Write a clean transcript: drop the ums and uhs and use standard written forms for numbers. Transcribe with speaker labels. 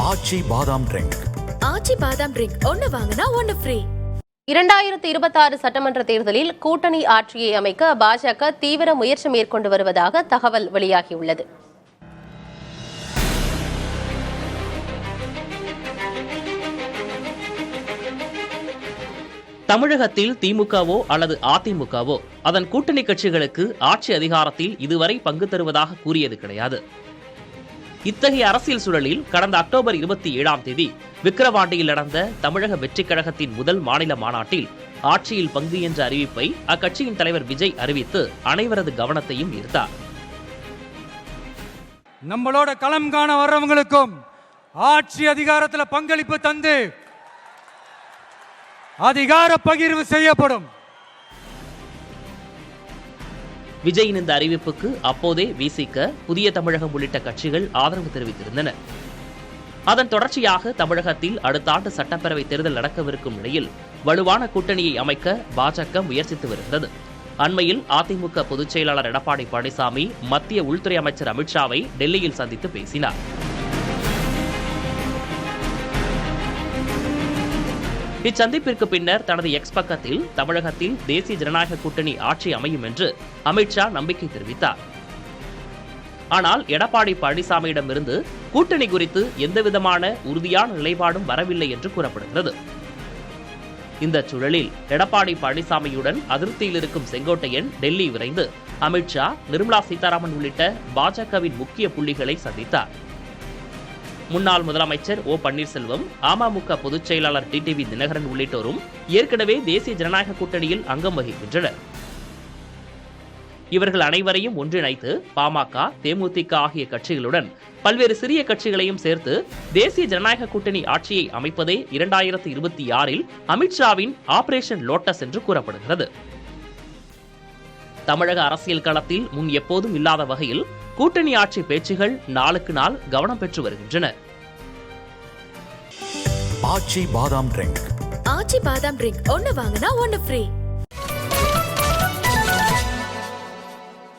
Speaker 1: ஆச்சி பாதாம் ட்ரிங்க்.
Speaker 2: ஆச்சி பாதாம் ட்ரிங்க் ஒன்னு வாங்கினா ஒன்னு ஃப்ரீ.
Speaker 3: 2026 சட்டமன்ற தேர்தலில் கூட்டணி ஆட்சியை அமைக்க பாஜக தீவிர முயற்சி மேற்கொண்டு வருவதாக தகவல் வெளியாகியுள்ளது.
Speaker 4: தமிழகத்தில் திமுகவோ அல்லது அதிமுகவோ அதன் கூட்டணி கட்சிகளுக்கு ஆட்சி அதிகாரத்தில் இதுவரை பங்கு தருவதாக கூறியது கிடையாது. இத்தகைய அரசியல் சூழலில் கடந்த அக்டோபர் 27ஆம் தேதி விக்கிரவாண்டியில் நடந்த தமிழக வெற்றிக் கழகத்தின் முதல் மாநில மாநாட்டில் ஆட்சியில் பங்கு என்ற அறிவிப்பை அக்கட்சியின் தலைவர் விஜய் அறிவித்து அனைவரது கவனத்தையும் ஈர்த்தார்.
Speaker 5: நம்மளோட களம் காண வர்றவங்களுக்கும் ஆட்சி அதிகாரத்தில் பங்களிப்பு தந்து அதிகார பகிர்வு செய்யப்படும்.
Speaker 4: விஜயின் இந்த அறிவிப்புக்கு அப்போதே விசிக, புதிய தமிழகம் உள்ளிட்ட கட்சிகள் ஆதரவு தெரிவித்திருந்தன. அதன் தொடர்ச்சியாக தமிழகத்தில் அடுத்த ஆண்டு சட்டப்பேரவை தேர்தல் நடக்கவிருக்கும் நிலையில் வலுவான கூட்டணியை அமைக்க பாஜக முயற்சித்து வருகிறது. அண்மையில் அதிமுக பொதுச் செயலாளர் எடப்பாடி பழனிசாமி மத்திய உள்துறை அமைச்சர் அமித்ஷாவை டெல்லியில் சந்தித்து பேசினார். இச்சந்திப்பிற்கு பின்னர் தனது எக்ஸ் பக்கத்தில் தமிழகத்தில் தேசிய ஜனநாயக கூட்டணி ஆட்சி அமையும் என்று அமித்ஷா நம்பிக்கை தெரிவித்தார். ஆனால் எடப்பாடி பழனிசாமியிடமிருந்து கூட்டணி குறித்து எந்தவிதமான உறுதியான நிலைப்பாடும் வரவில்லை என்று கூறப்படுகிறது. இந்த சூழலில் எடப்பாடி பழனிசாமியுடன் அதிருப்தியில் இருக்கும் செங்கோட்டையன் டெல்லி விரைந்து அமித்ஷா, நிர்மலா சீதாராமன் உள்ளிட்ட பாஜகவின் முக்கிய புள்ளிகளை சந்தித்தார். முன்னாள் முதலமைச்சர் ஓ பன்னீர்செல்வம், அமமுக பொதுச் செயலாளர் டிடிவி தினகரன் உள்ளிட்டோரும் ஏற்கனவே தேசிய ஜனநாயக கூட்டணியில் அங்கம் வகிக்கின்றனர். இவர்கள் அனைவரையும் ஒன்றிணைத்து பாமக, தேமுதிக ஆகிய கட்சிகளுடன் பல்வேறு சிறிய கட்சிகளையும் சேர்த்து தேசிய ஜனநாயக கூட்டணி ஆட்சியை அமைப்பதே 2026இல் அமித்ஷாவின் ஆபரேஷன் லோட்டஸ் என்று கூறப்படுகிறது. தமிழக அரசியல் களத்தில் முன் எப்போதும் இல்லாத வகையில் கூட்டணி ஆட்சி பேச்சுகள் நாளுக்கு நாள் கவனம் பெற்று வருகின்றன.
Speaker 1: ஆச்சி பாதாம் ட்ரிங்க்.
Speaker 2: ஆச்சி பாதாம் ட்ரிங்க் ஒன்னு வாங்கினா ஒன்னு ஃப்ரீ.